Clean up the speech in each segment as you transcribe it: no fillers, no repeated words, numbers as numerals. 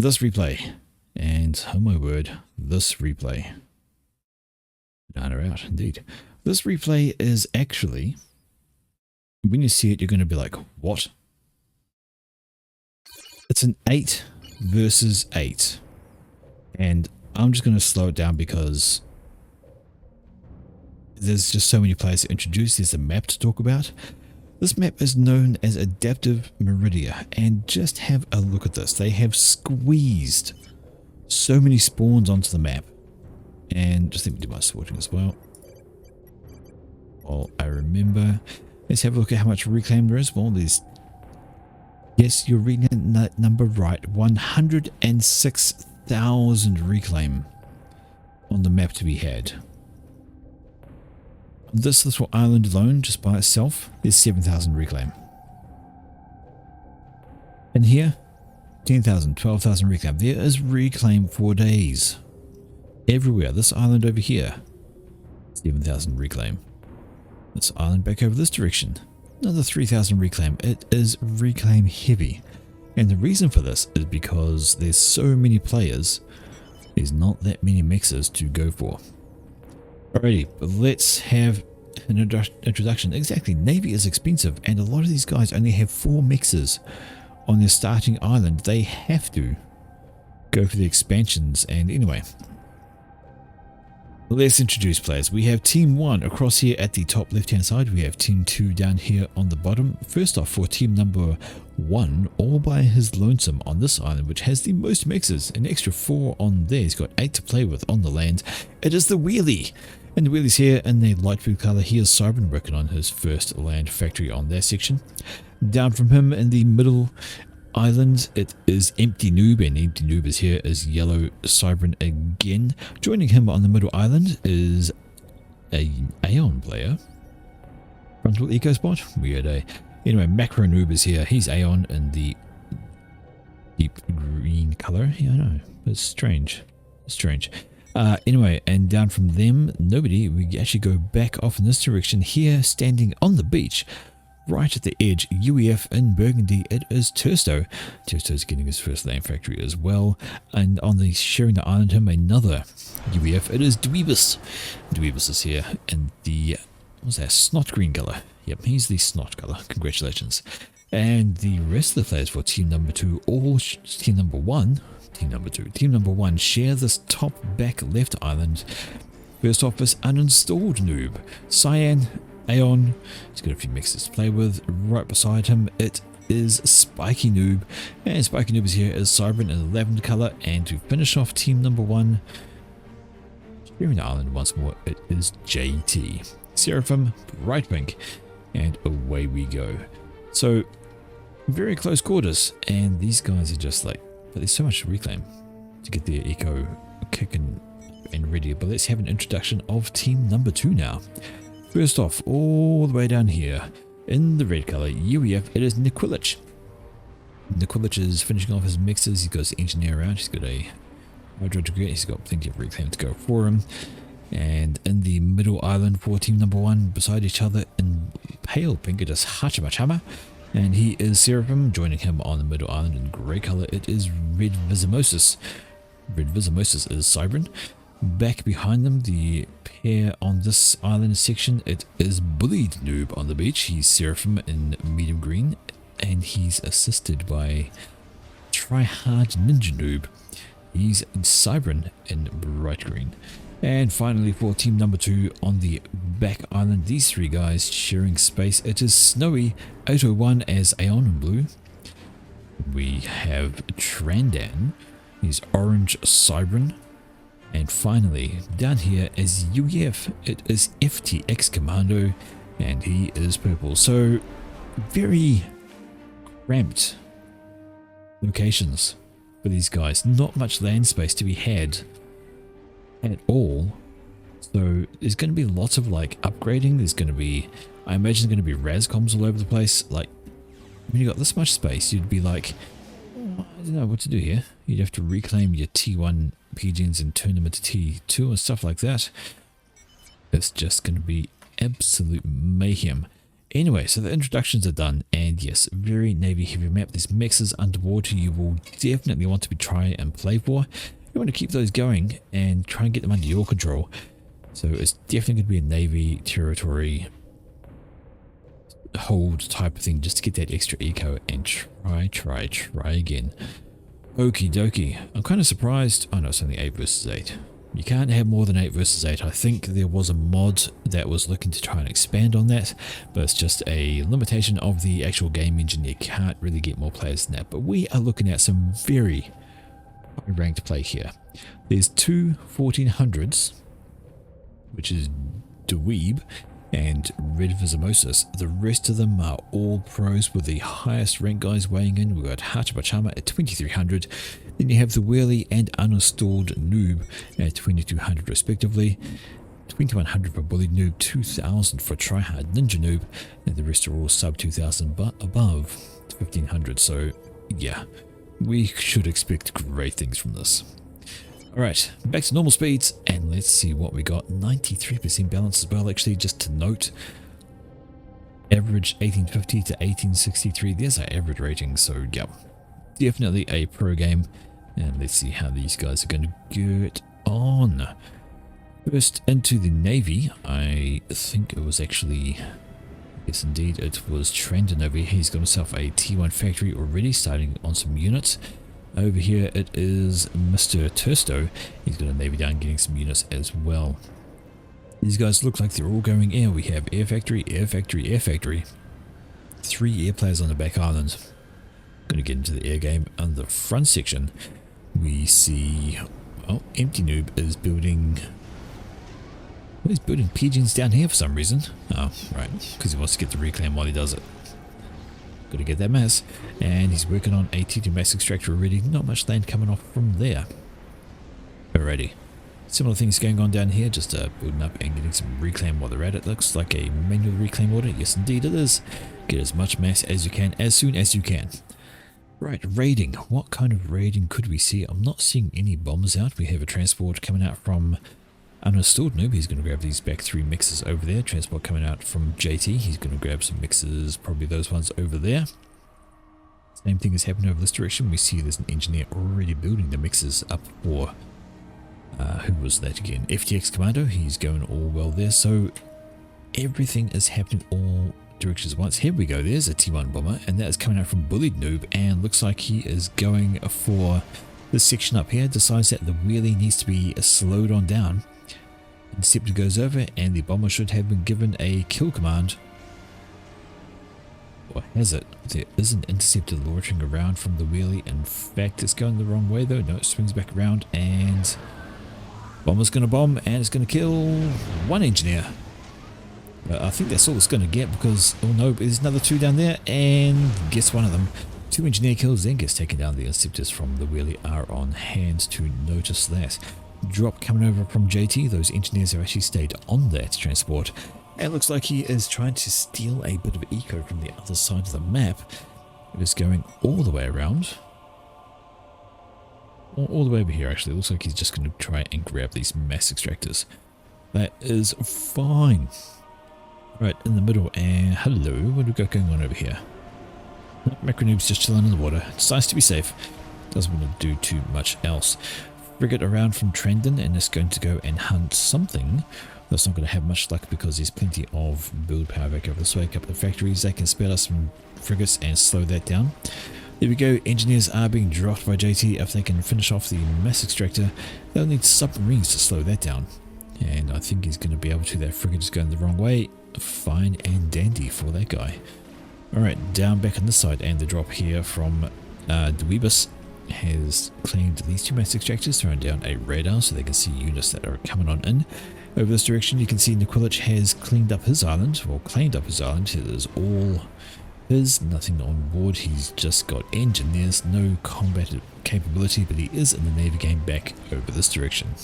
this replay, and oh my word, this replay. Banana out, indeed. This replay is actually, when you see it, you're going to be like, what? It's an 8 versus 8. And I'm just going to slow it down because there's just so many players to introduce. There's a map to talk about. This map is known as Adaptive Meridia, and just have a look at this. They have squeezed so many spawns onto the map. And just let me do my sorting as well. Well, I remember. Let's have a look at how much reclaim there is. Well, there's... Yes, you're reading that number right. 106,000 reclaim on the map to be had. This little island alone, just by itself, is 7,000 reclaim. And here, 10,000, 12,000 reclaim. There is reclaim for days. Everywhere. This island over here, 7,000 reclaim. This island back over this direction, another 3,000 reclaim. It is reclaim heavy. And the reason for this is because there's so many players, there's not that many mixers to go for. Alrighty, but let's have an introduction. Exactly, Navy is expensive, and a lot of these guys only have 4 mixers on their starting island. They have to go for the expansions, and anyway. Let's introduce players. We have Team 1 across here at the top left hand side. We have Team 2 down here on the bottom. First off, for Team number 1, all by his lonesome on this island, which has the most mixers, an extra 4 on there. He's got 8 to play with on the land. It is the Wheelie. And the Wheelie's here in the light blue colour. He is Cybran, working on his first land factory on that section. Down from him in the middle island, it is Empty Noob, and Empty Noob is here as Yellow Cybran again. Joining him on the middle island is a Aeon player. Frontal Eco Spot? Weird, eh? Anyway, Macro Noob is here. He's Aeon in the deep green colour. Yeah, I know. It's strange. It's strange. Anyway, and down from them, nobody. We actually go back off in this direction. Here, standing on the beach, right at the edge, UEF in Burgundy, it is Tursto. Tursto's getting his first land factory as well. And on the sharing the island him, another UEF, it is Dweebus. Dweebus is here in the, what's that, snot green colour. Yep, he's the snot colour. Congratulations. And the rest of the players for team number 2, all team number 1, team number 1 share this top back left island. First off is uninstalled noob, Cyan, Aeon. He's got a few mixes to play with. Right beside him, it is Spiky Noob, and Spiky Noob is here as Cybran in the lavender colour. And to finish off team number 1, sharing the island once more, it is JT, Seraphim, bright pink, and away we go. So very close quarters, and these guys are just like, but there's so much reclaim to get their eco kicking and ready. But let's have an introduction of team number 2 now. First off, all the way down here in the red color UEF, it is Niquilich. Niquilich is finishing off his mixers. He's got his engineer around. He's got a hydro degree. He's got plenty of reclaim to go for him. And in the middle island for team number 1, beside each other in pale pink, it is Hachimachama. And he is Seraphim. Joining him on the middle island in grey colour, it is Red Visimosis. Red Visimosis is Cybran. Back behind them, the pair on this island section, it is Bullied Noob on the beach. He's Seraphim in medium green, and he's assisted by Tryhard Ninja Noob. He's Cybran in bright green. And finally, for team number 2 on the back island, these 3 guys sharing space, it is Snowy 801 as Aeon in blue. We have Trandan, he's orange Cybran. And finally, down here as UEF, it is FTX Commando, and he is purple. So, very cramped locations for these guys. Not much land space to be had at all. So there's going to be lots of like upgrading. There's going to be, I imagine there's going to be Razcoms all over the place. Like when you got this much space, you'd be like, oh, I don't know what to do here. You'd have to reclaim your T1 PGs and turn them into T2 and stuff like that. It's just going to be absolute mayhem. Anyway, so the introductions are done, and yes, very Navy heavy map. There's mixes underwater you will definitely want to be try and play for. You want to keep those going and try and get them under your control. So it's definitely going to be a Navy territory hold type of thing, just to get that extra eco and try again. Okie dokie. I'm kind of surprised. Oh no, it's only 8 versus 8. You can't have more than 8 versus 8. I think there was a mod that was looking to try and expand on that, but it's just a limitation of the actual game engine. You can't really get more players than that. But we are looking at some very high ranked play here. There's 2 1400s, which is Dweeb and Red Visimosis. The rest of them are all pros, with the highest rank guys weighing in. We've got Hachibachama at 2300. Then you have the Wheelie and Uninstalled Noob at 2200 respectively. 2100 for Bullied Noob, 2000 for Tryhard Ninja Noob, and the rest are all sub 2000 but above 1500. So yeah, we should expect great things from this. Alright, back to normal speeds, and let's see what we got. 93% balance as well, actually, just to note. Average 1850 to 1863, there's our average rating, so yeah, definitely a pro game. And let's see how these guys are going to get on. First into the Navy, I think it was actually, yes indeed, it was Trendon over here. He's got himself a T1 factory already, starting on some units. Over here it is Mr. Tursto. He's got a Navy down, getting some units as well. These guys look like they're all going air. We have air factory, air factory, air factory. 3 air players on the back island. Going to get into the air game. On the front section, we see, well, Empty Noob is building, well, he's building pigeons down here for some reason. Oh, right, because he wants to get the reclaim while he does it. Got to get that mass, and he's working on a T2 mass extractor already. Not much land coming off from there. Alrighty, similar things going on down here, just building up and getting some reclaim while they're at it. Looks like a manual reclaim order. Yes indeed it is. Get as much mass as you can, as soon as you can. Right, raiding. What kind of raiding could we see? I'm not seeing any bombers out. We have a transport coming out from Uninstalled Noob. He's going to grab these back 3 mixes over there. Transport coming out from JT. He's going to grab some mixes, probably those ones over there. Same thing is happening over this direction. We see there's an engineer already building the mixes up for, who was that again? FTX Commando. He's going all well there. So everything is happening all directions at once. Here we go. There's a T1 bomber, and that is coming out from Bullied Noob, and looks like he is going for this section up here. Decides that the wheelie needs to be slowed on down. Interceptor goes over, and the bomber should have been given a kill command. Or has it? There is an interceptor loitering around from the wheelie. In fact, it's going the wrong way though. No, it swings back around, and bomber's going to bomb, and it's going to kill 1 engineer. I think that's all it's going to get, because, oh no, there's another 2 down there, and gets 1 of them. 2 engineer kills, then gets taken down. The interceptors from the wheelie are on hand to notice that. Drop coming over from JT. Those engineers have actually stayed on that transport. And it looks like he is trying to steal a bit of eco from the other side of the map. It is going all the way around. All the way over here, actually. It looks like he's just going to try and grab these mass extractors. That is fine. Right, in the middle, and hello, what do we got going on over here? Macronoob's just chilling in the water. Decides to be safe. Doesn't want to do too much else. Frigate around from Trendon, and is going to go and hunt something. That's not going to have much luck, because there's plenty of build power back over this way. A couple of factories that can spare us some frigates and slow that down. There we go. Engineers are being dropped by JT. If they can finish off the mass extractor, they'll need submarines to slow that down. And I think he's going to be able to. That frigate is going the wrong way. Fine and dandy for that guy. Alright, down back on this side, and the drop here from Dweebus has claimed these 2 mass extractors, throwing down a radar so they can see units that are coming on in. Over this direction, you can see Nikolic has cleaned up his island, or claimed up his island. It is all his, nothing on board. He's just got engineers, no combat capability, but he is in the Navy game back over this direction.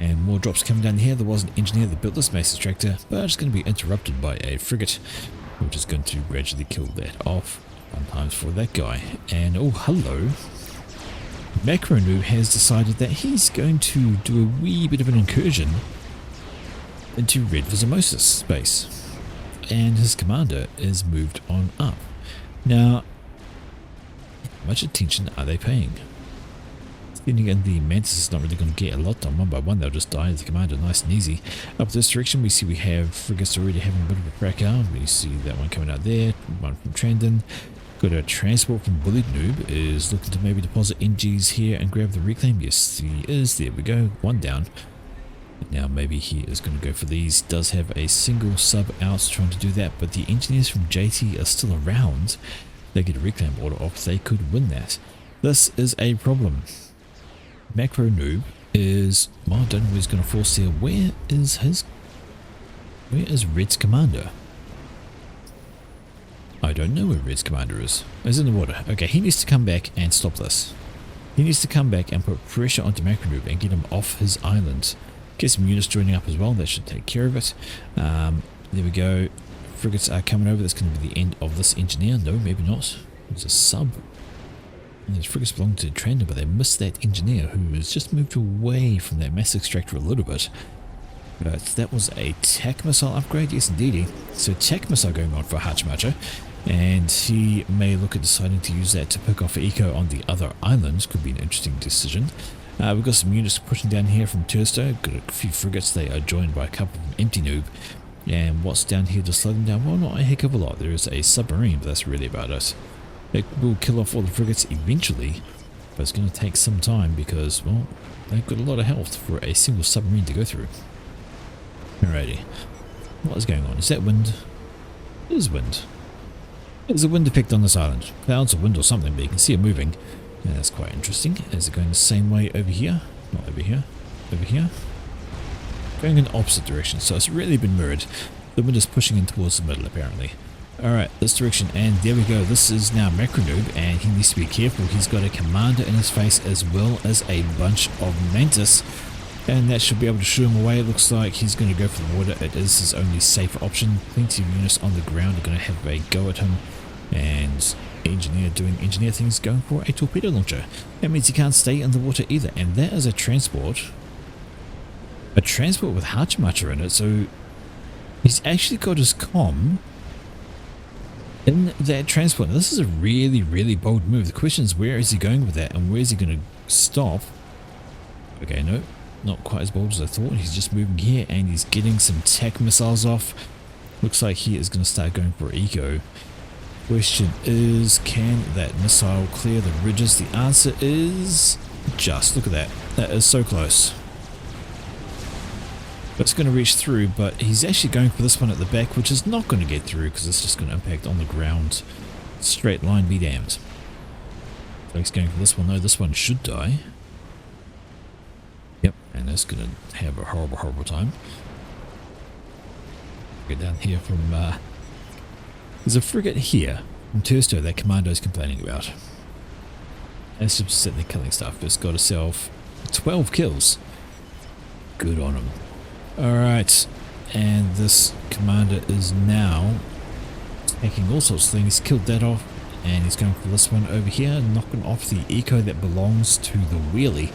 And more drops coming down here. There was an engineer that built this mass extractor, but it's going to be interrupted by a frigate, which is going to gradually kill that off. Fun times for that guy. And oh, hello. Macronoob has decided that he's going to do a wee bit of an incursion into Red Visimosis space. and his commander is moved on up. Now, how much attention are they paying? Then again, the Mantis is not really going to get a lot done. One by one, they'll just die. The commander, nice and easy. Up this direction, we see we have frigates already having a bit of a crack out. We see that one coming out there, one from Trandon. Got a transport from Bullied Noob, is looking to maybe deposit NGs here and grab the reclaim. Yes, he is. There we go. One down. Now maybe he is going to go for these. Does have a single sub out trying to do that, but the engineers from JT are still around. They get a reclaim order off. They could win that. This is a problem. Macro Noob is, well, I don't know where he's going to force there. Where is Red's commander? I don't know where Red's commander is. He's in the water. Okay, he needs to come back and stop this. He needs to come back and put pressure onto Macro Noob and get him off his island. Get some units joining up as well. That should take care of it. There we go. Frigates are coming over. That's going to be the end of this engineer. No, maybe not. There's a sub. And these frigates belong to Trandon, but they missed that engineer who has just moved away from that mass extractor a little bit. But that was a TAC missile upgrade, yes indeedy. So TAC missile going on for Hachimacha, and he may look at deciding to use that to pick off eco on the other islands. Could be an interesting decision. We've got some units pushing down here from Tursto. Got a few frigates. They are joined by a couple from Empty Noob. And what's down here to slow them down? Well, not a heck of a lot. There is a submarine, but that's really about it. It will kill off all the frigates eventually, but it's going to take some time because, well, they've got a lot of health for a single submarine to go through. Alrighty. What is going on? Is that wind? It is wind. There's a wind effect on this island. Clouds or wind or something, but you can see it moving. And that's quite interesting. Is it going the same way over here? Not over here. Over here. Going in the opposite direction, so it's really been mirrored. The wind is pushing in towards the middle, apparently. Alright, this direction, and there we go. This is now Macronoob, and he needs to be careful. He's got a commander in his face as well as a bunch of Mantis, and that should be able to shoo him away. It looks like he's going to go for the water. It is his only safe option. Plenty of units on the ground are going to have a go at him, and engineer doing engineer things, going for a torpedo launcher. That means he can't stay in the water either, and that is a transport. A transport with Hachimacha in it, so he's actually got his comm in that transport. Now, this is a really, really bold move. The question is, where is he going with that, and where is he going to stop? Okay, no, not quite as bold as I thought. He's just moving here, and he's getting some TAC missiles off. Looks like he is going to start going for eco. Question is, can that missile clear the ridges? The answer is just. Look at that. That is so close. It's going to reach through, but he's actually going for this one at the back, which is not going to get through because it's just going to impact on the ground. Straight line be damned. So he's going for this one, though. This one should die. Yep, and it's going to have a horrible, horrible time. Get down here from... there's a frigate here from Tursto that Commando's complaining about. And it's just sitting there killing stuff. It's got itself 12 kills. Good on him. Alright, and this commander is now taking all sorts of things. Killed that off, and he's going for this one over here, knocking off the eco that belongs to the wheelie.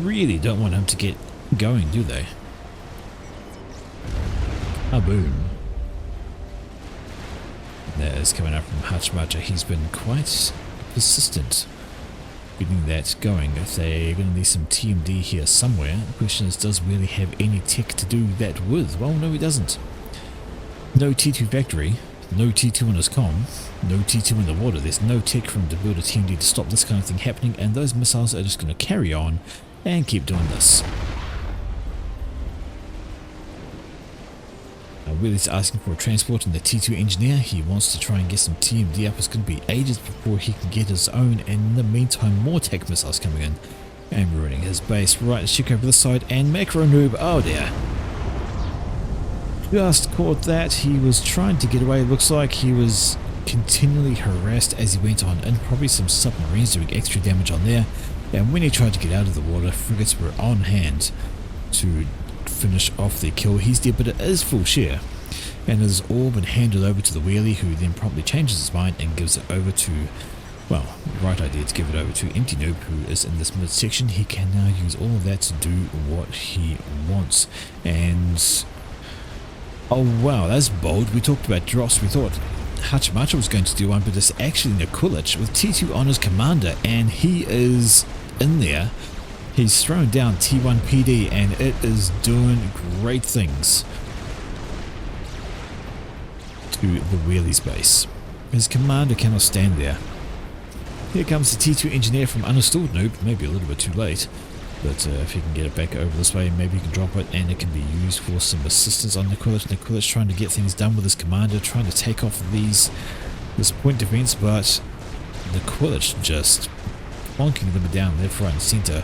Really don't want him to get going, do they? Kaboom. That is coming up from Hachimacha. He's been quite persistent getting that going. If they're going to need some TMD here somewhere, the question is, does Wheelie have any tech to do that with? Well, no, he doesn't. No T2 factory, no T2 in his comm, no T2 in the water. There's no tech for him to build a TMD to stop this kind of thing happening, and those missiles are just going to carry on and keep doing this. Wheelie's asking for a transport and the T2 engineer. He wants to try and get some TMD up. It's going to be ages before he can get his own, and in the meantime more tech missiles coming in and ruining his base. Right, let's check over this side, and Macro Noob, oh dear, just caught that. He was trying to get away. Looks like he was continually harassed as he went on, and probably some submarines doing extra damage on there, and when he tried to get out of the water, frigates were on hand to finish off the kill. He's dead, but it is full share, and has all been handed over to the wheelie, who then promptly changes his mind and gives it over to, well, right idea to give it over to Empty Noob, who is in this midsection. He can now use all of that to do what he wants, and Oh wow, that's bold. We talked about drops. We thought Hachimacha was going to do one, but it's actually Nikulich with T2 on his commander, and he is in there. He's thrown down T1 PD, and it is doing great things to the wheelies base. His commander cannot stand there. Here comes the T2 engineer from Uninstalled Noob, maybe a little bit too late, but if he can get it back over this way, maybe he can drop it and it can be used for some assistance on Nikulich. Nikulich trying to get things done with his commander, trying to take off this point defense, but Nikulich just plonking them down left, right and center,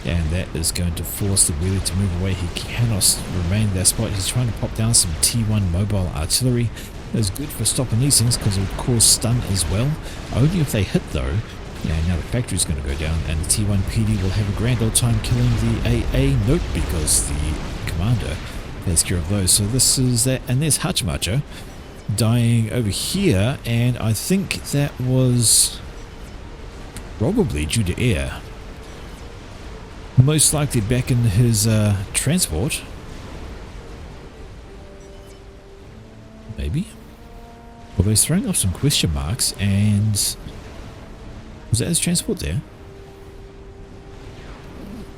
and that is going to force the wheelie to move away. He cannot remain in that spot. He's trying to pop down some T1 mobile artillery. Is good for stopping these things because it will cause stun as well. Only if they hit though. And now the factory is going to go down, and the T1 PD will have a grand old time killing the AA. Nope, because the commander takes care of those. So this is that, and there's Hachimacha dying over here, and I think that was probably due to air. Most likely back in his transport. Maybe. Although he's throwing off some question marks, and was that his transport there?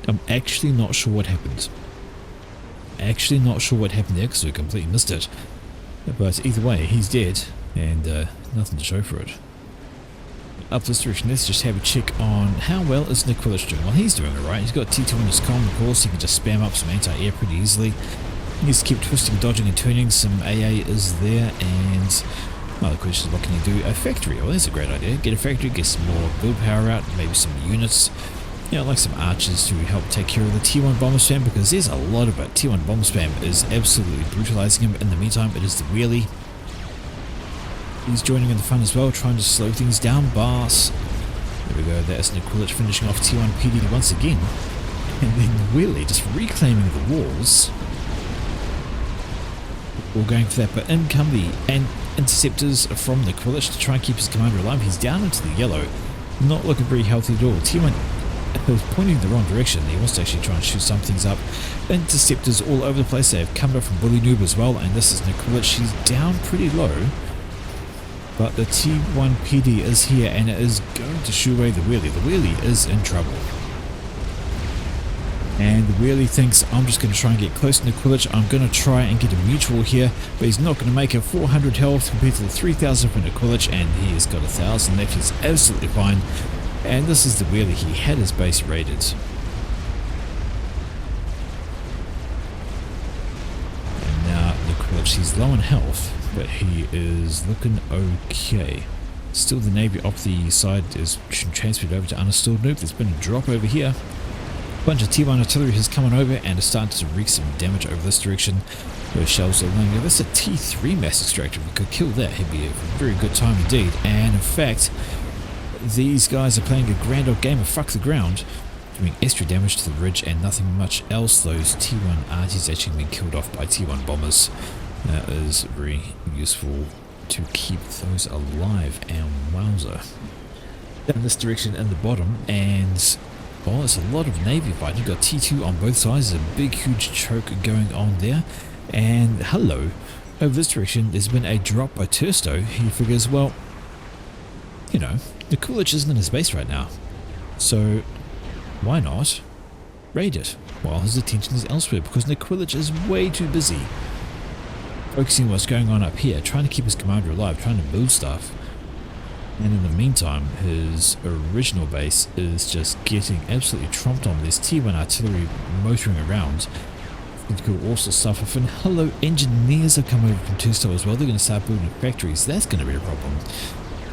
I'm actually not sure what happened. Actually not sure what happened there because we completely missed it. But either way, he's dead, and nothing to show for it. Up this direction, let's just have a check on how well is Nikulich doing. Well, he's doing alright. He's got T2 in his comm, of course. He can just spam up some anti-air pretty easily. He needs to keep twisting, dodging and turning. Some AA is there, and well, the question is, what can he do? A factory. Well, that's a great idea. Get a factory, get some more build power out, maybe some units. You know, like some archers to help take care of the T1 bomber spam, because there's a lot of it. T1 bomber spam is absolutely brutalizing him. In the meantime, it is the wheelie. He's joining in the fun as well, trying to slow things down. Bars. There we go. That's Nikulich finishing off T1 PD once again. And then wheelie just reclaiming the walls. All going for that, but in come the interceptors from Nikulich to try and keep his commander alive. He's down into the yellow. Not looking very healthy at all. T1 is pointing in the wrong direction. He wants to actually try and shoot some things up. Interceptors all over the place. They have come up from Bully Noob as well, and this is Nikulich. She's down pretty low. But the T1 PD is here, and it is going to shoo away the wheelie. The wheelie is in trouble. And the wheelie thinks, I'm just going to try and get close to Nikulich. I'm going to try and get a mutual here, but he's not going to make it. 400 health compared to the 3,000 for Nikulich, and he has got 1,000 left. He's absolutely fine. And this is the wheelie. He had his base raided. And now Nikulich, he's low in health, but he is looking okay. Still the Navy off the side is transferred over to Uninstalled Noob. There's been a drop over here. A bunch of T1 artillery has come on over and is starting to wreak some damage over this direction. Those shells are landing. That's a T3 mass extractor. If we could kill that, it'd be a very good time indeed. And in fact, these guys are playing a grand old game of fuck the ground, doing extra damage to the ridge and nothing much else. Those T1 arties actually being killed off by T1 bombers. That is very useful to keep those alive. And wowzer. Down this direction in the bottom, and well, it's a lot of Navy fight. You've got T2 on both sides. There's a big, huge choke going on there. And hello, over this direction, there's been a drop by Tursto. He figures, well, you know, Nikulich isn't in his base right now. So, why not raid it while his attention is elsewhere? Because Nikulich is way too busy focusing on what's going on up here, trying to keep his commander alive, trying to build stuff. And in the meantime, his original base is just getting absolutely trumped on. There's T1 artillery motoring around. It could also suffer. And hello, engineers have come over from Tursto as well. They're going to start building factories. That's going to be a problem.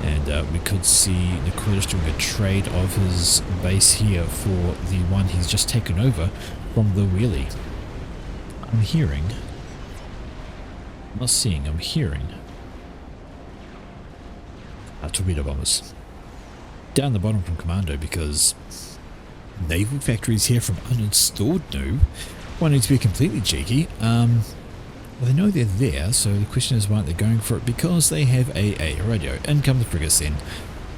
And we could see Nikulich doing a trade of his base here for the one he's just taken over from the wheelie. I'm hearing. Not seeing, I'm hearing. Torpedo bombers down the bottom from Commando, because naval factories here from Uninstalled Noob wanting to be completely cheeky. Well, they know they're there, so the question is why aren't they going for it? Because they have AA radio. In come the frigates then.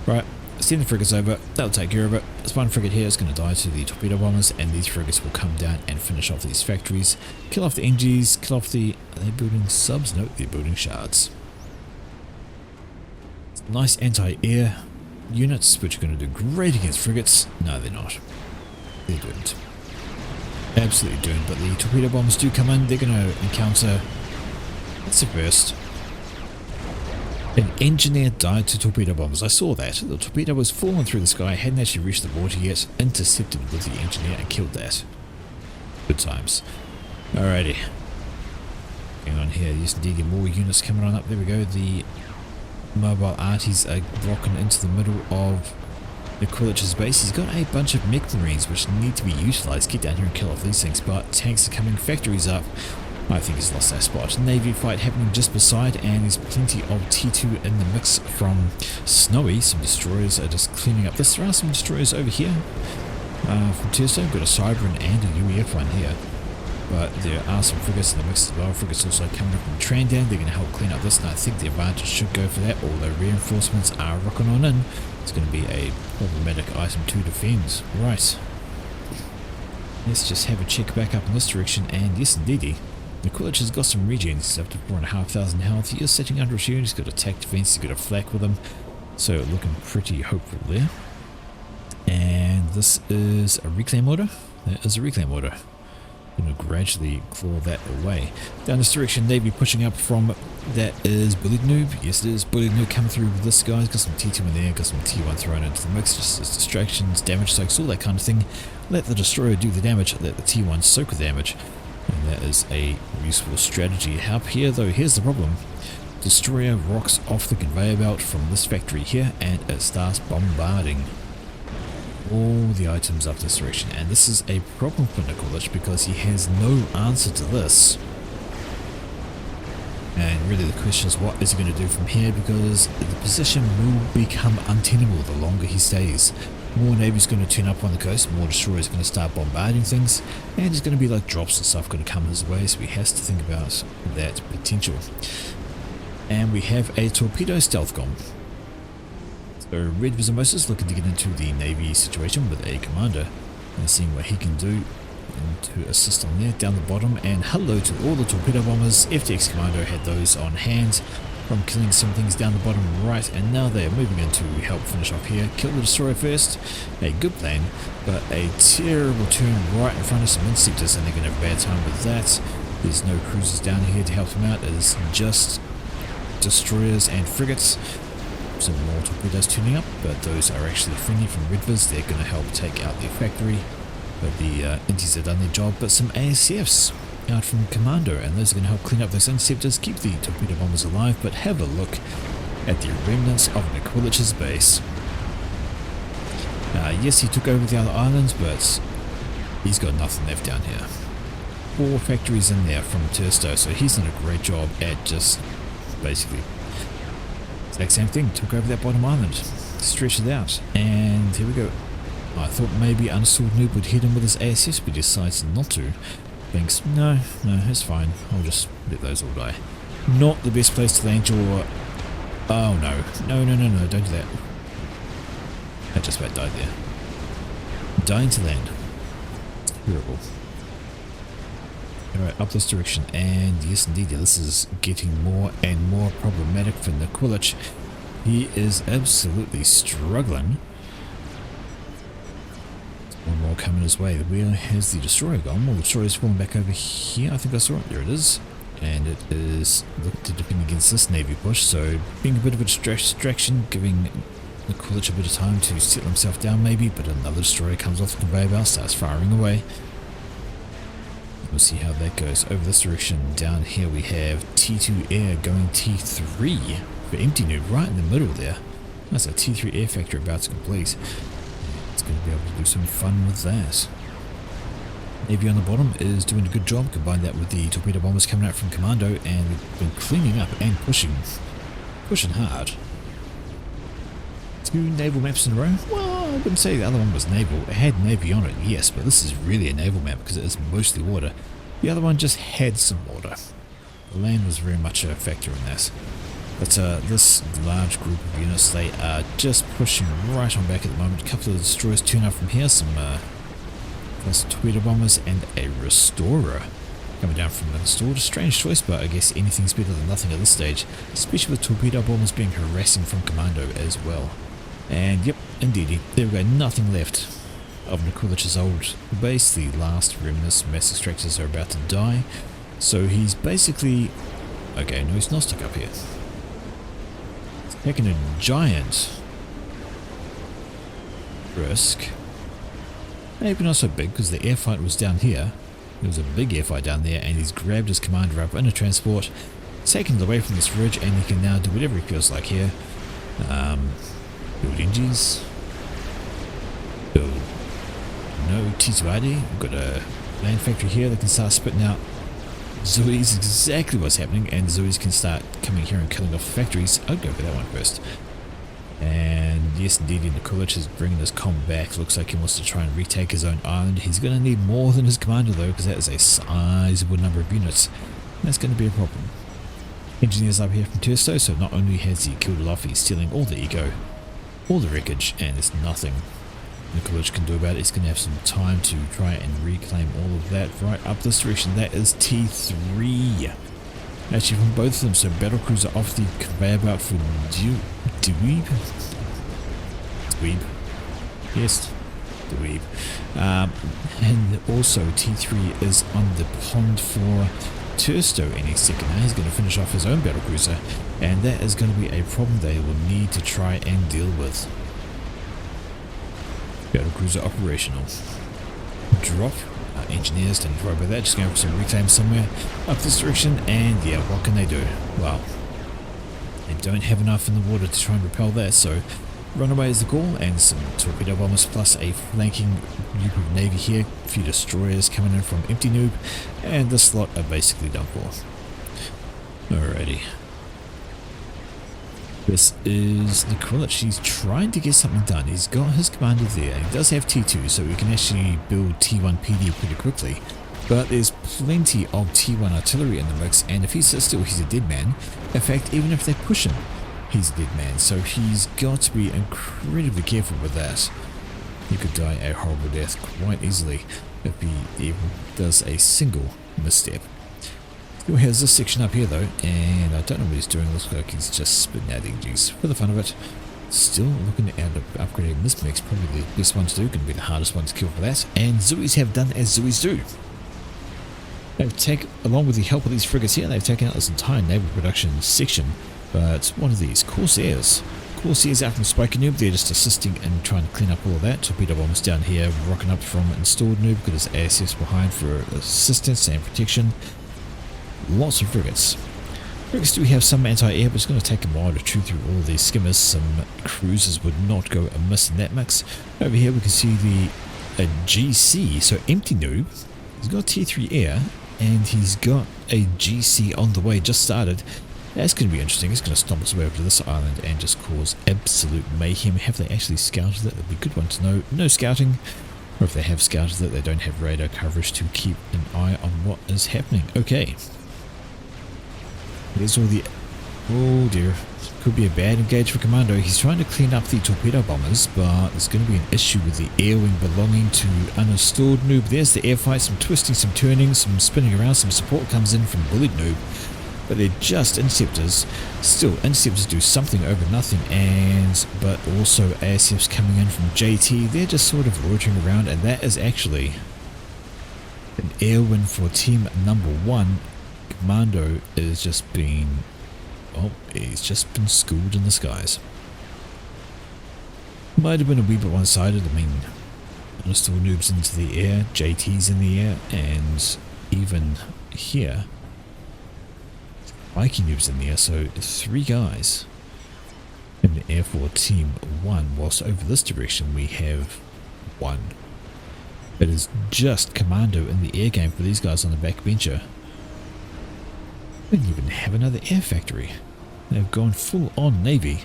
Right, send the frigates over, they'll take care of it. This one frigate here is going to die to the torpedo bombers, and these frigates will come down and finish off these factories, kill off the NGs, kill off the... Are they building subs? No, they're building shards. Nice anti-air units, which are going to do great against frigates. No, they're not. They're doomed. Absolutely doomed, but the torpedo bombers do come in. They're going to encounter... That's the first. An engineer died to torpedo bombers. I saw that. The torpedo was falling through the sky, hadn't actually reached the water yet, intercepted with the engineer and killed that. Good times. Alrighty. Going on here. Yes, indeed, more units coming on up. There we go. The mobile arties are rocking into the middle of the Quilich's base. He's got a bunch of mech marines which need to be utilised. Get down here and kill off these things, but tanks are coming, factories up. I think he's lost that spot. Navy fight happening just beside, and there's plenty of T2 in the mix from Snowy. Some destroyers are just cleaning up this. There are some destroyers over here from Tiesto. Got a Cyberin and a UEF one here. But there are some frigates in the mix as well. Frigates also coming up from Trandan. They're going to help clean up this, and I think the advantage should go for that. Although reinforcements are rocking on in, it's going to be a problematic item to defend. Right. Let's just have a check back up in this direction, and yes indeedy. The Quilich has got some regens. He's up to 4,500 health. He is sitting under a shield. He's got attack defense. He's got a flak with him. So looking pretty hopeful there. And this is a reclaim order. That is a reclaim order. Going to gradually claw that away. Down this direction, Navy pushing up from... That is Bullet Noob. Yes, it is Bullet Noob coming through with this guy. Got some T2 in there. Got some T1 thrown into the mix. Just as distractions, damage soaks, all that kind of thing. Let the destroyer do the damage. Let the T1 soak the damage. And that is a useful strategy. Up here though, here's the problem. Destroyer rocks off the conveyor belt from this factory here, and it starts bombarding all the items up this direction. And this is a problem for Nikolic because he has no answer to this. And really the question is, what is he going to do from here, because the position will become untenable the longer he stays. More Navy's going to turn up on the coast, more destroyers are going to start bombarding things, and there's going to be like drops and stuff going to come his way, so he has to think about that potential. And we have a torpedo stealth gone. So Red Visamosis looking to get into the Navy situation with a commander and seeing what he can do and to assist on there down the bottom. And hello to all the torpedo bombers. FTX Commando had those on hand from killing some things down the bottom right, and now they are moving in to help finish off here. Kill the destroyer first, a good plan, but a terrible turn right in front of some Insectors, and they're going to have a bad time with that. There's no cruisers down here to help them out. It is just destroyers and frigates. Some more torpedoes tuning up, but those are actually friendly from Redviz. They're going to help take out their factory, but the Inties have done their job. But some ASCFs out from Commando, and those are going to help clean up those interceptors, keep the torpedo bombers alive. But have a look at the remnants of Nikolich's base. Yes, he took over the other islands, but he's got nothing left down here. 4 factories in there from Tersto, so he's done a great job at just basically exact same thing. Took over that bottom island, stretched it out, and here we go. I thought maybe Unsold Noob would hit him with his ASS, but decides not to. Thinks, no, it's fine. I'll just let those all die. Not the best place to land your... Oh no, don't do that. I just about died there. Dying to land. Terrible. Alright, up this direction, and yes indeed, this is getting more and more problematic for Nikolic. He is absolutely struggling. One more coming his way. Where has the destroyer gone? Well, the destroyer's falling back over here. I think I saw it. There it is. And it is looking to defend against this Navy push, so being a bit of a distraction, giving Nikolic a bit of time to settle himself down maybe, but another destroyer comes off the conveyor belt, starts firing away. We'll see how that goes. Over this direction, down here we have T2 Air going T3 for Empty Noob right in the middle there. That's a T3 Air factory about to complete. It's going to be able to do some fun with that. Navy on the bottom is doing a good job. Combine that with the torpedo bombers coming out from Commando, and we've been cleaning up and pushing hard. 2 naval maps in a row. Well, I wouldn't say the other one was naval. It had Navy on it, yes, but this is really a naval map because it is mostly water. The other one just had some water. The land was very much a factor in that. But this large group of units, they are just pushing right on back at the moment. A couple of destroyers turn up from here, some plus torpedo bombers and a restorer coming down from the store. A strange choice, but I guess anything's better than nothing at this stage, especially with torpedo bombers being harassing from commando as well. And yep, indeed, they've got nothing left of Nikulich's old base. The last remnants of mass extractors are about to die, so he's basically... okay, no, he's not stuck up here. He's taking a giant risk. Maybe not so big, because the air fight was down here. There was a big air fight down there, and he's grabbed his commander up in a transport, taken it away from this ridge, and he can now do whatever he feels like here. Build engines. Build... no, T2ID. We've got a land factory here that can start spitting out Zoes. Exactly what's happening, and Zoes can start coming here and killing off factories. I'd go for that one first. And yes, indeed, Nikulich is bringing his comm back. Looks like he wants to try and retake his own island. He's going to need more than his commander though, because that is a sizable number of units. That's going to be a problem. Engineers up here from Tersto, so not only has he killed it off, he's stealing all the eco, all the wreckage, and there's nothing Nikulich can do about it. He's going to have some time to try and reclaim all of that right up this direction. That is T3. Actually, from both of them, so battlecruiser off the conveyor belt for Dweeb. Yes, Dweeb. And also T3 is on the pond for Tersto any second. Now he's going to finish off his own battlecruiser, and that is going to be a problem they will need to try and deal with. Battlecruiser operational. Drop. Engineers didn't worry about that, just going for some reclaim somewhere up this direction, and yeah, what can they do? Well, they don't have enough in the water to try and repel that, so runaway is the call, and some torpedo bombers plus a flanking group of navy here, a few destroyers coming in from Empty Noob, and this lot are basically done for. Alrighty. This is Nikulich. He's trying to get something done. He's got his commander there, and he does have T2, so he can actually build T1 PD pretty quickly. But there's plenty of T1 artillery in the mix, and if he sits still, he's a dead man. In fact, even if they push him, he's a dead man, so he's got to be incredibly careful with that. He could die a horrible death quite easily if he even does a single misstep. Still has this section up here though, and I don't know what he's doing. Looks like he's just spitting out energies for the fun of it. Still looking at upgrading this mix, probably the best one to do, going to be the hardest one to kill for that. And Zoes have done as Zoes do. They've taken, along with the help of these frigates here, they've taken out this entire naval production section. But one of these Corsairs out from Spiker Noob, they're just assisting in trying to clean up all of that. Torpedo bombers down here, rocking up from installed Noob, got his ASFs behind for assistance and protection. Lots of frigates. Frigates do have some anti-air, but it's going to take a while to chew through all of these skimmers. Some cruisers would not go amiss in that mix. Over here we can see the GC, so Empty Noob. He's got T3 air, and he's got a GC on the way, just started. That's going to be interesting. It's going to stomp us away over to this island and just cause absolute mayhem. Have they actually scouted it? That'd be a good one to know. No scouting. Or if they have scouted it, they don't have radar coverage to keep an eye on what is happening. Okay. There's all the... oh dear. Could be a bad engage for Commando. He's trying to clean up the torpedo bombers, but there's going to be an issue with the air wing belonging to uninstalled Noob. There's the air fight, some twisting, some turning, some spinning around, some support comes in from Bullied Noob. But they're just interceptors. Still, interceptors do something over nothing, but also ASFs coming in from JT. They're just sort of loitering around, and that is actually an air win for team number 1. Commando is just being, well, he's just been schooled in the skies. Might have been a wee bit one-sided. I mean, uninstalled Noobs into the air, JT's in the air, and even here, Mikey Noob's in the air, so 3 guys in the air for team 1, whilst over this direction we have 1. It is just Commando in the air game for these guys on the backbencher. They didn't even have another air factory. They've gone full on Navy.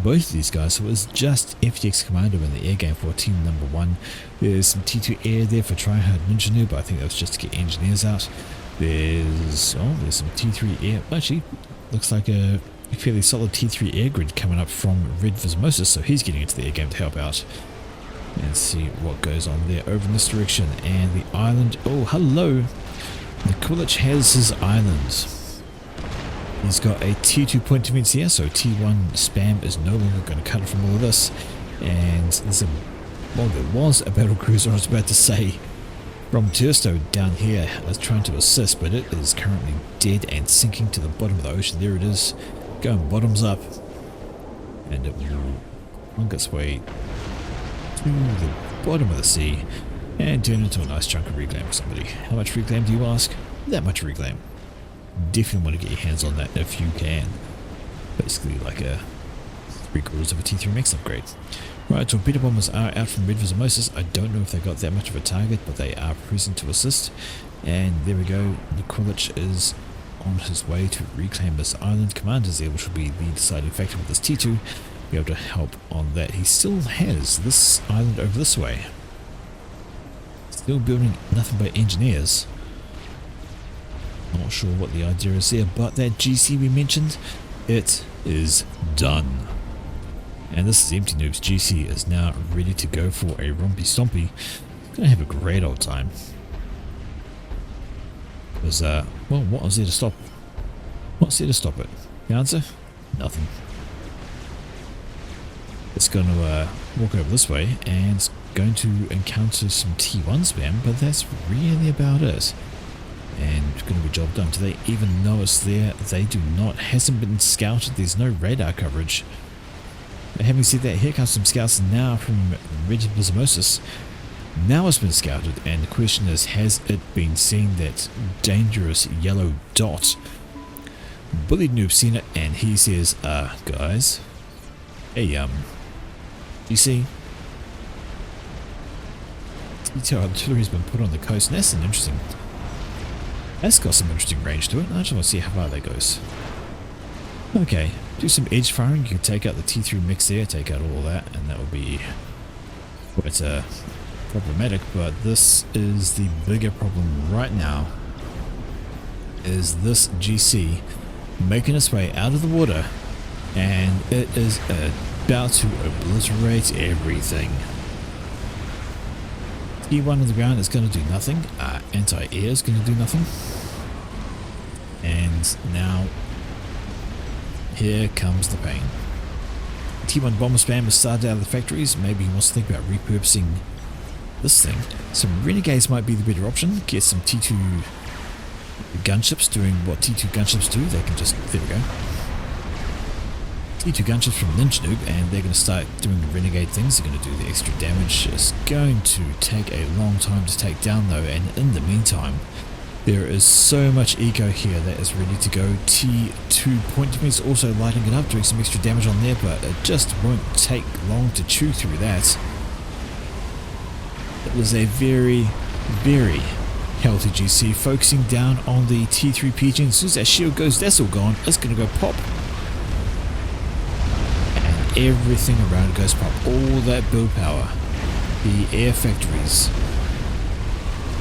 Both of these guys, so it was just FTX Commando in the air game for team number 1. There's some T2 air there for Tryhard Ninja Noob, but I think that was just to get engineers out. There's some T3 air. Actually, looks like a a fairly solid T3 air grid coming up from Red Vismosis, so he's getting into the air game to help out. And see what goes on there over in this direction. And the island, oh hello, the Quilich has his island. He's got a T2 point defense here, so T1 spam is no longer going to cut it from all of this. And there's a, well, there was a battle cruiser, I was about to say, from Tersto down here. I was trying to assist, but it is currently dead and sinking to the bottom of the ocean. There it is, going bottoms up. And it will plunk its way to the bottom of the sea and turn into a nice chunk of reclaim for somebody. How much reclaim do you ask? That much reclaim. Definitely want to get your hands on that if you can. Basically like a 3/4 of a T3 max upgrade. Right, torpedo bombers are out from Red Vismosis. I don't know if they got that much of a target, but they are present to assist. And there we go, the Quilich is on his way to reclaim this island. Commander's there, which will be the deciding factor with this T2. Be able to help on that. He still has this island over this way. Still building nothing but engineers. Not sure what the idea is there, but that GC we mentioned, it is done. And this is Empty Noob's GC is now ready to go for a rompy stompy. Gonna have a great old time. Because, well, what was there to stop? What's there to stop it? The answer? Nothing. It's going to walk over this way and it's going to encounter some T1 spam, but that's really about it. And it's going to be job done. Do they even know it's there? They do not. Hasn't been scouted. There's no radar coverage. But having said that, here comes some scouts now from Red Vismosis. Now it's been scouted, and the question is, has it been seen, that dangerous yellow dot? Bullied Noob seen it, and he says, guys, hey, you see, detail artillery's been put on the coast, and that's an interesting, that's got some interesting range to it. I just want to see how far that goes. Okay, do some edge firing. You can take out the T3 mix there, take out all that, and that will be quite problematic. But this is the bigger problem right now, is this GC making its way out of the water, and it is about to obliterate everything. T1 on the ground is going to do nothing. Anti-air is going to do nothing. And now, here comes the pain. T1 bomber spam has started out of the factories. Maybe he wants to think about repurposing this thing. Some renegades might be the better option. Get some T2 gunships doing what T2 gunships do. They can just, there we go. T2 gunships from Ninja Noob, and they're going to start doing the renegade things. They're going to do the extra damage. It's going to take a long time to take down though, and in the meantime, there is so much eco here that is ready to go. T2 point defense also lighting it up, doing some extra damage on there, but it just won't take long to chew through that. It was a very, very healthy GC, focusing down on the T3 PG. As soon as that shield goes, that's all gone. It's going to go pop. And everything around it goes pop. All that build power. The air factories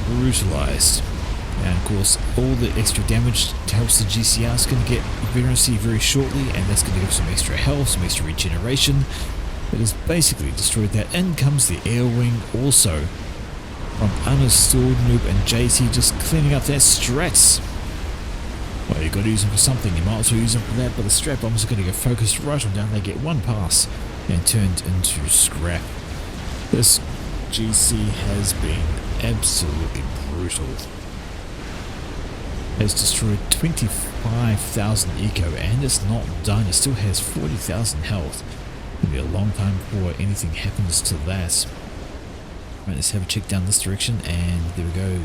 brutalized. And of course, all the extra damage helps the GCR is going to get veterancy very shortly, and that's going to give some extra health, some extra regeneration. It has basically destroyed that. In comes the air wing also from Uninstalled Noob and JT, just cleaning up their strats. Well, you've got to use them for something. You might as well use them for that, but the strat bombs are going to get focused right on down. They get one pass and turned into scrap. This GC has been absolutely brutal. Has destroyed 25,000 eco, and it's not done. It still has 40,000 health. It'll be a long time before anything happens to that. Right, let's have a check down this direction, and there we go.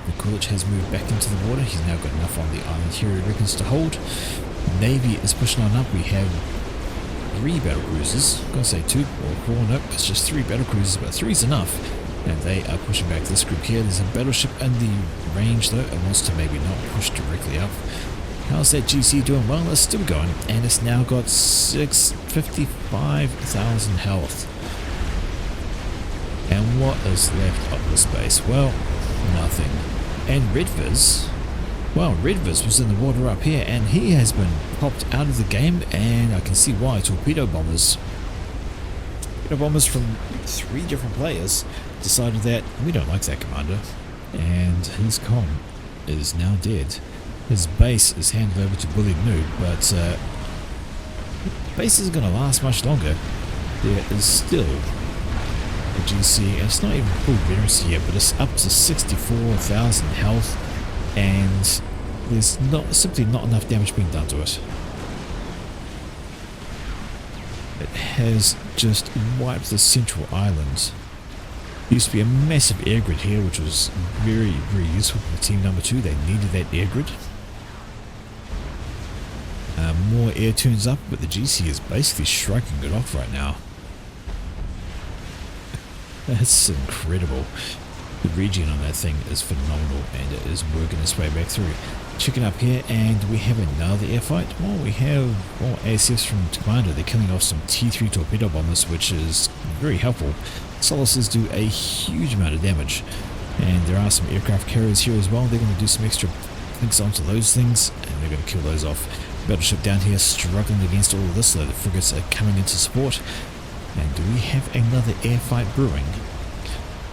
The Quilich has moved back into the water. He's now got enough on the island here, he reckons, to hold. Navy is pushing on up. We have 3 battle cruisers. I'm going to say 2 or 4. Nope, it's just 3 battle cruisers, but 3's enough. And they are pushing back this group here. There's a battleship in the range though. It wants to maybe not push directly up. How's that GC doing? Well, it's still going, and it's now got 55,000 health. And what is left of the space? Well, nothing. And Red Viz Well, Redvis was in the water up here, and he has been popped out of the game, and I can see why. Torpedo bombers from 3 different players decided that we don't like that commander, and his comm is now dead. His base is handed over to Bully Noob, but base isn't going to last much longer. There is still a GC, and it's not even full veterancy yet, but it's up to 64,000 health, and there's simply not enough damage being done to it. It has just wiped the central island. There used to be a massive air grid here, which was very, very useful for team number 2. They needed that air grid. More air turns up, but the GC is basically shrugging it off right now. That's incredible. The regen on that thing is phenomenal, and it is working its way back through. Checking up here, and we have another air fight. Well, we have more ASFs from Commander. They're killing off some T3 torpedo bombers, which is very helpful. Solaces do a huge amount of damage, and there are some aircraft carriers here as well. They're going to do some extra things onto those things, and they're going to kill those off. Battleship down here struggling against all of this, though the frigates are coming into support. And do we have another air fight brewing?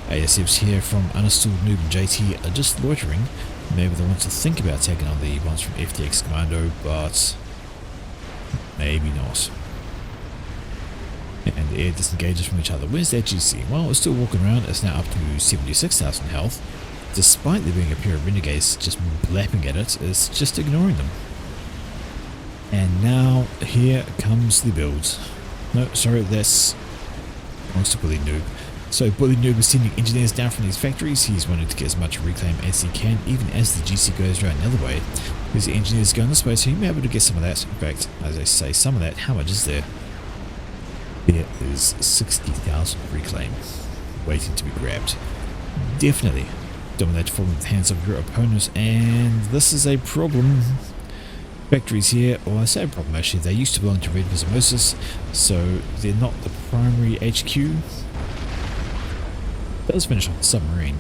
ASFs here from Uninstalled Noob and JT are just loitering. Maybe they want to think about taking on the ones from FTX Commando, but maybe not. And the air disengages from each other. Where's that GC? Well, it's still walking around. It's now up to 76,000 health. Despite there being a pair of renegades just blapping at it, it's just ignoring them. And now here comes the build. No, sorry, that's belongs to Bully Noob. So Bully Noob is sending engineers down from these factories. He's wanting to get as much reclaim as he can, even as the GC goes around the other way. There's the engineers going this way, so you may be able to get some of that. In fact, as I say, some of that. How much is there? There is 60,000 reclaim waiting to be grabbed. Definitely don't want that to fall in the hands of your opponent, and this is a problem. Factories here, or I say a problem actually, they used to belong to Red Osmosis, so they're not the primary HQ. Does finish off the submarine,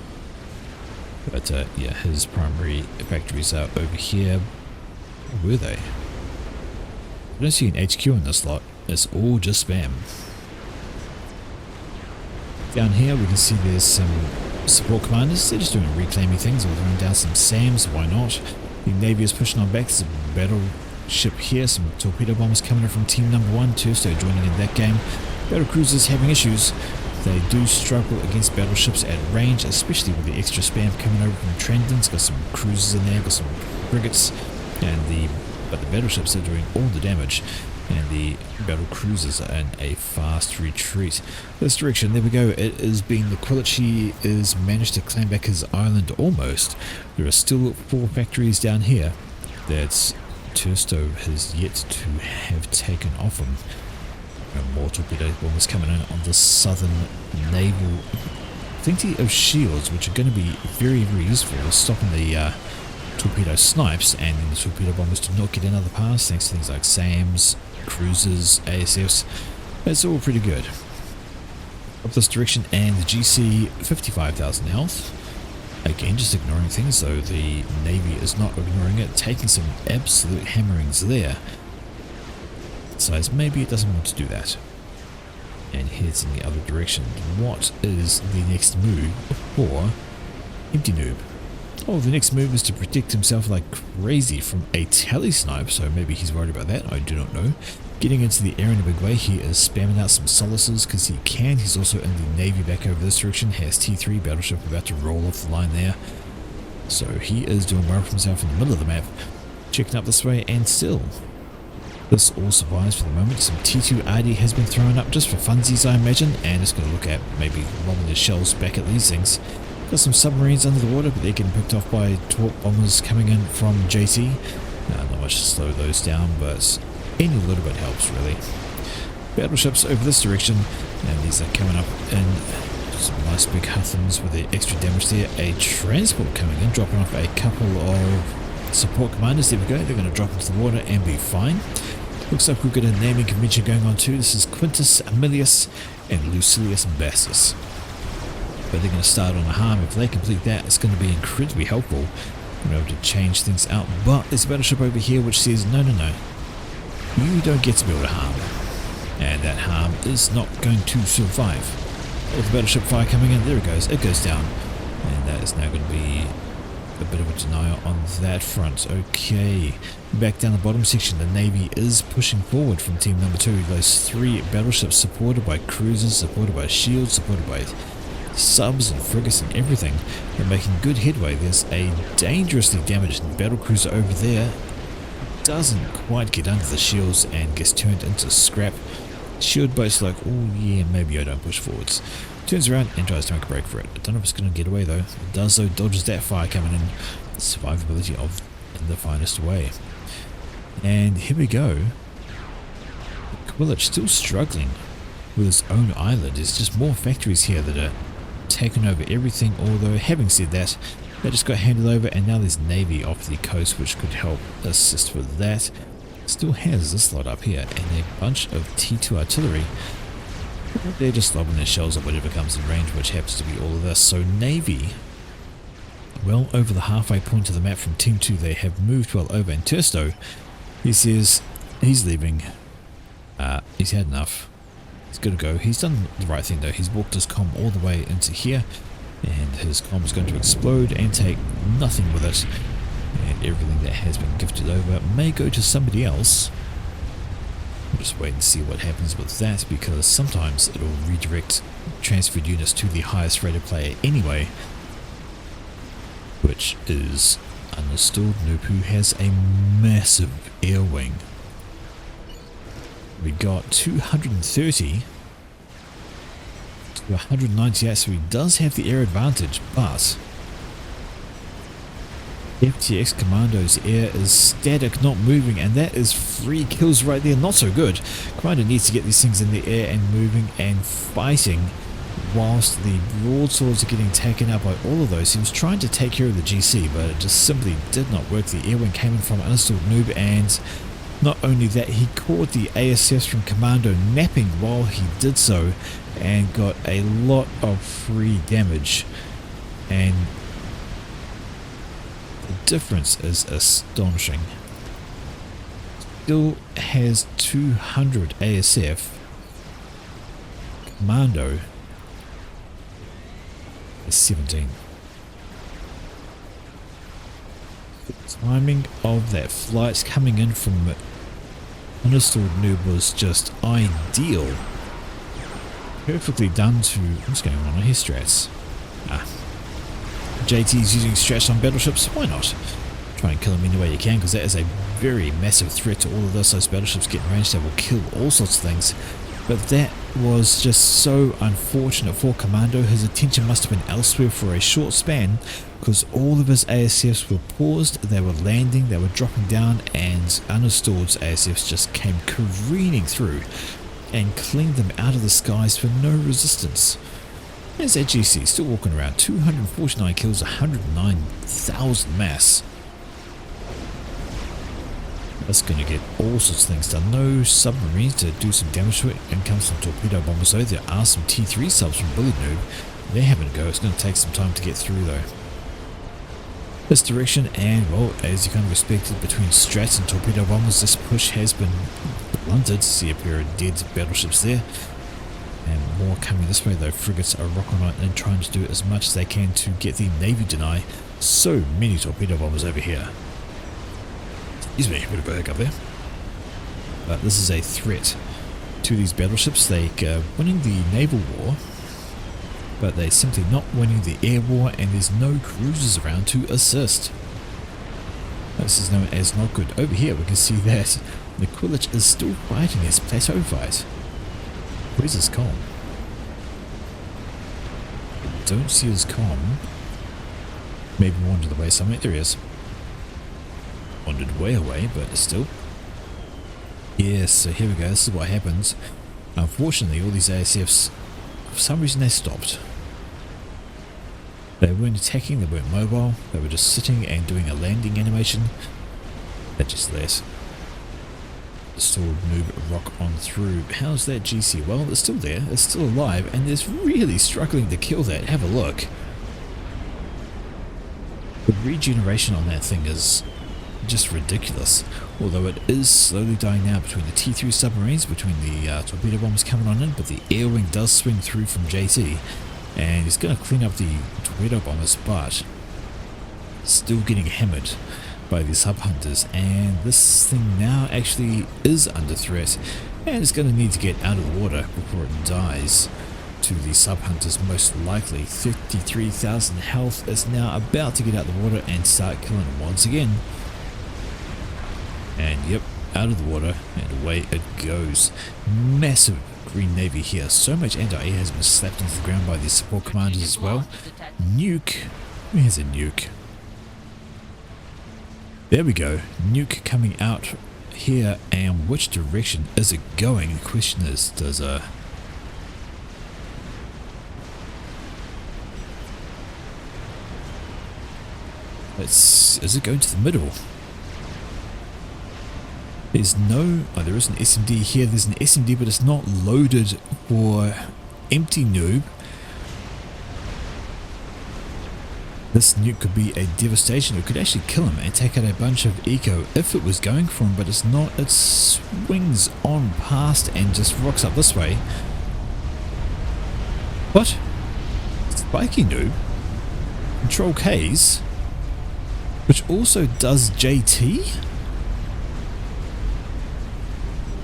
but yeah, his primary factories are over here. Where were they? I don't see an HQ in this lot. It's all just spam. Down here we can see there's some support commanders. They're just doing reclaiming things, or throwing down some SAMs. Why not? The Navy is pushing on back. There's a battleship here, some torpedo bombers coming in from team number 1, Tursto joining in that game. Battle cruisers having issues. They do struggle against battleships at range, especially with the extra spam coming over from Trendon's. Got some cruisers in there, got some frigates, but the battleships are doing all the damage, and the battle cruisers are in a fast retreat. This direction, there we go. It is being the Quilichi is managed to claim back his island almost. There are still 4 factories down here that Tursto has yet to have taken off him. More torpedo bombers coming in on the southern naval plenty of shields, which are going to be very, very useful for stopping the torpedo snipes, and then the torpedo bombers to not get another pass thanks to things like SAMs, cruisers, ASFs. That's all pretty good. Up this direction, and the GC 55,000 health. Again, just ignoring things, though the Navy is not ignoring it, taking some absolute hammerings there. Size, maybe it doesn't want to do that, and heads in the other direction. What is the next move for Empty Noob? Oh, the next move is to protect himself like crazy from a tele snipe, so maybe he's worried about that, I do not know. Getting into the air in a big way, he is spamming out some solaces because he can. He's also in the Navy back over this direction, has T3 battleship about to roll off the line there. So he is doing well for himself in the middle of the map. Checking up this way, and still this all survives for the moment. Some T2 RD has been thrown up just for funsies, I imagine, and it's going to look at maybe lobbing the shells back at these things. Got some submarines under the water, but they're getting picked off by torp bombers coming in from JT. Not much to slow those down, but any little bit helps, really. Battleships over this direction, and these are coming up in some nice big Huthans with the extra damage there. A transport coming in, dropping off a couple of support commanders. There we go, they're going to drop into the water and be fine. Looks like we've got a naming convention going on too. This is Quintus Aemilius and Lucilius Bassus. But they're going to start on a harm. If they complete that, it's going to be incredibly helpful. We're able to change things out, but there's a battleship over here which says, no, no, no. You don't get to build a harm. And that harm is not going to survive. With the battleship fire coming in, there it goes down. And that is now going to be a bit of a denial on that front. Okay, back down the bottom section, the Navy is pushing forward from team number 2. Those 3 battleships supported by cruisers, supported by shields, supported by subs and frigates and everything. They're making good headway. There's a dangerously damaged battlecruiser over there. Doesn't quite get under the shields and gets turned into scrap. Shield boat's like, oh yeah, maybe I don't push forwards. Turns around and tries to make a break for it. I don't know if it's going to get away though. It does though, dodges that fire coming in. Survivability of the finest way. And here we go. Quilich still struggling with his own island. There's just more factories here that are taking over everything, although having said that, they just got handed over and now there's Navy off the coast which could help assist with that. Still has this lot up here and a bunch of T2 artillery. They're just lobbing their shells at whatever comes in range, which happens to be all of this. So Navy, well over the halfway point of the map from Team 2, they have moved well over. And Tursto, he says he's leaving. He's had enough. He's got to go. He's done the right thing though. He's walked his comm all the way into here, and his comm is going to explode and take nothing with it. And everything that has been gifted over may go to somebody else. We'll just wait and see what happens with that, because sometimes it'll redirect transferred units to the highest rated player anyway, which is Uninstalled Noob, who has a massive air wing. We got 230 to 198, so he does have the air advantage, but FTX Commando's air is static, not moving, and that is 3 kills right there. Not so good. Commander needs to get these things in the air and moving and fighting, whilst the broadswords are getting taken out by all of those. He was trying to take care of the GC, but it just simply did not work. The air wing came in from Uninstalled Noob, and not only that, he caught the ASFs from Commando napping while he did so, and got a lot of free damage. And the difference is astonishing. Still has 200 ASF. Commando is 17. The timing of that flight coming in from Uninstalled Noob was just ideal. Perfectly done to... What's going on here? Strats. JT's using strats on battleships. Why not? Try and kill them any way you can, because that is a very massive threat to all of this. Those battleships get in range, they will kill all sorts of things. But that was just so unfortunate for Commando. His attention must have been elsewhere for a short span, because all of his ASFs were paused, they were landing, they were dropping down, and Uninstalled's ASFs just came careening through and cleaned them out of the skies for no resistance. There's that GC still walking around. 249 kills, 109,000 mass. That's going to get all sorts of things done. No submarines to do some damage to it. And comes some torpedo bombers though. There are some T3 subs from Bullet Noob. They're having a go. It's going to take some time to get through though. This direction, and well, as you kind of expected, between strats and torpedo bombers, this push has been blunted. See a pair of dead battleships there. And more coming this way though. Frigates are rocking on and trying to do as much as they can to get the Navy deny. So many torpedo bombers over here. Excuse me, a bit of a hiccup there. But this is a threat to these battleships. They're winning the naval war, but they're simply not winning the air war, and there's no cruisers around to assist. This is known as not good. Over here we can see that the Quilich is still fighting his plateau fight. Where's his comm? Don't see his comm. Maybe wandered away somewhere. There he is. Wandered way away, but still. Yes, so here we go. This is what happens. Unfortunately, all these ASFs, for some reason, they stopped. They weren't attacking, they weren't mobile, they were just sitting and doing a landing animation. That just let Uninstalled Noob rock on through. How's that GC? Well, it's still there, it's still alive, and it's really struggling to kill that. Have a look. The regeneration on that thing is just ridiculous. Although it is slowly dying now between the T3 submarines, between the torpedo bombs coming on in, but the air wing does swing through from JT, and he's going to clean up the torpedo bombers, but still getting hammered by the sub hunters, and this thing now actually is under threat, and it's going to need to get out of the water before it dies to the sub hunters most likely. 53,000 health is now about to get out of the water and start killing them once again. And yep, out of the water and away it goes. Massive green navy here. So much anti-air has been slapped into the ground by the support commanders as well. Nuke. Where's a nuke? There we go. Nuke coming out here, and which direction is it going? The question is, does is it going to the middle? There's no, oh, there is an SMD here. There's an SMD, but it's not loaded for empty noob. This nuke could be a devastation. It could actually kill him and take out a bunch of eco if it was going for him, but it's not. It swings on past and just rocks up this way. What? Spiky noob? Control Ks? Which also does JT?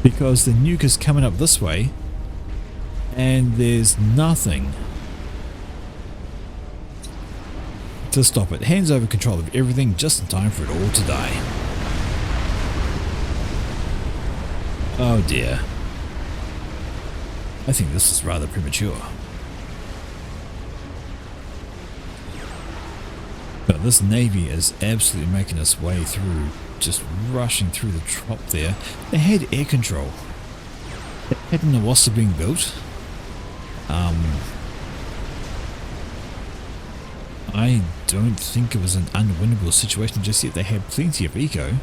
Because the nuke is coming up this way and there's nothing to stop it. Hands over control of everything just in time for it all to die. Oh dear. I think this is rather premature. But this navy is absolutely making its way through, just rushing through the trop there. They had air control. They had an Awasa being built. I don't think it was an unwinnable situation just yet. They had plenty of eco.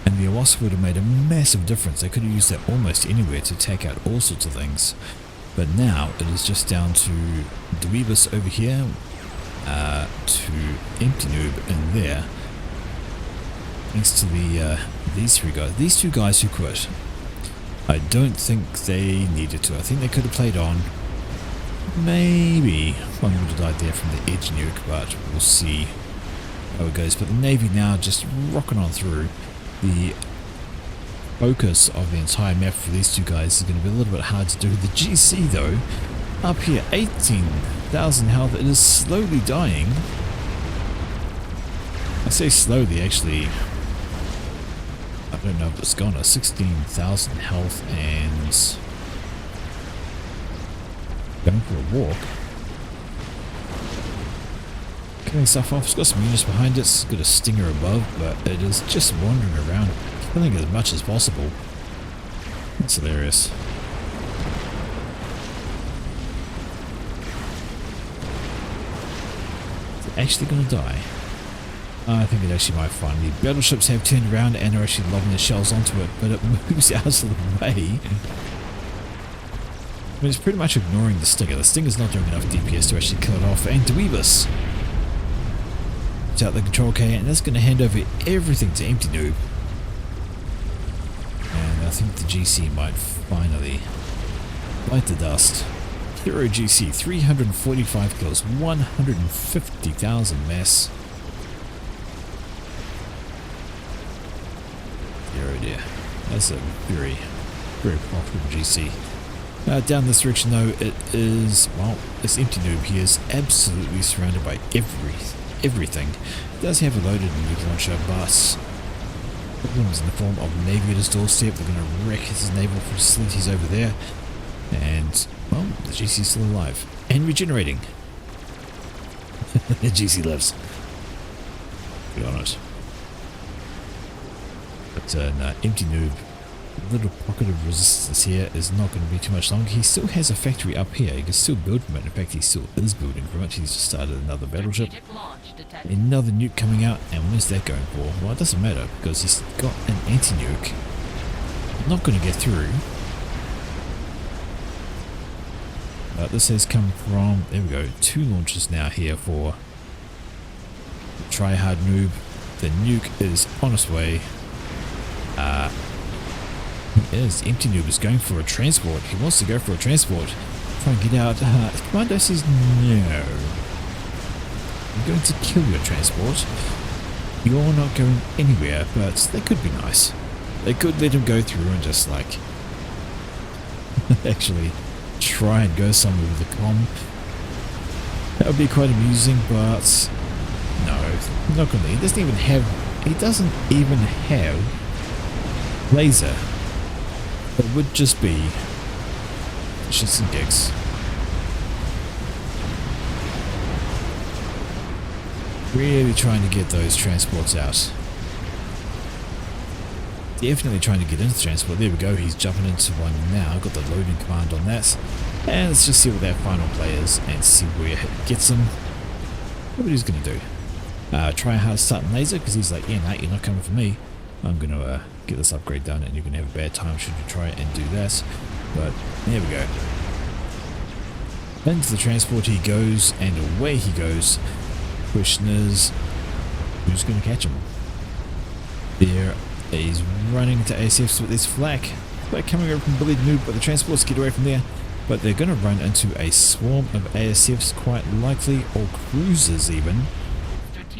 And the Awasa would have made a massive difference. They could have used that almost anywhere to take out all sorts of things. But now it is just down to Dweebus over here, to Empty Noob in there. Thanks to the these three guys. These two guys who quit. I don't think they needed to. I think they could have played on. Maybe one would have died there from the edge nuke, but we'll see how it goes. But the Navy now just rocking on through. The focus of the entire map for these two guys is going to be a little bit hard to do. The GC though, up here, 18,000 health. It is slowly dying. I say slowly, actually. I don't know if it's gone. 16,000 health and going for a walk. Killing stuff off. It's got some units behind it. It's got a stinger above, but it is just wandering around, killing as much as possible. That's hilarious. Is it actually going to die? I think it actually might finally. Battleships have turned around and are actually lobbing their shells onto it, but it moves out of the way. I mean, it's pretty much ignoring the stinger. The stinger's not doing enough DPS to actually kill it off. And Dweebus puts out the Control K, and that's going to hand over everything to Empty Noob. And I think the GC might finally bite the dust. Hero GC, 345 kills, 150,000 mass. Oh dear, that's a very, very profitable GC. Down this direction though, it is, well, this Empty Noob here is absolutely surrounded by everything. It does have a loaded nuke launcher, but problems in the form of Navy at his doorstep. They're going to wreck his naval facilities over there. And, well, the GC is still alive. And regenerating. The GC lives. Good on it. But an Empty Noob, a little pocket of resistance here is not going to be too much longer. He still has a factory up here. He can still build from it. In fact, he still is building from it. He's just started another battleship. Another nuke coming out. And where's that going for? Well, it doesn't matter because he's got an anti-nuke. Not going to get through. This has come from, there we go, 2 launches now here for Try Hard Noob. The nuke is on its way. Empty Noob is going for a transport. He wants to go for a transport. Try and get out. Commando says no. I'm going to kill your transport. You're not going anywhere, but they could be nice. They could let him go through and just like actually try and go somewhere with the comm. That would be quite amusing, but no, not gonna. He doesn't even have laser. It would just be shits and gigs. Really trying to get those transports out. Definitely trying to get into the transport. There we go, he's jumping into one now. Got the loading command on that. And let's just see what that final play is and see where it gets him. What he's going to do. Try hard starting laser because he's like, yeah, nah, you're not coming for me. I'm going to get this upgrade done and you're going to have a bad time should you try and do that. But there we go. Into the transport he goes and away he goes. Question is, who's going to catch him? There he's running to ASFs with this flak. Flak coming over from Billy Noob, but the transports get away from there. But they're going to run into a swarm of ASFs quite likely, or cruisers even.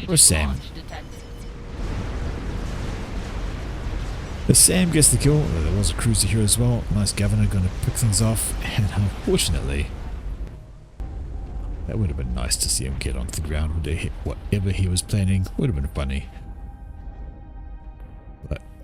Or Sam. The Sam gets the kill. There was a cruiser here as well. Nice governor going to pick things off. And unfortunately, that would have been nice to see him get onto the ground with whatever he was planning. Would have been funny.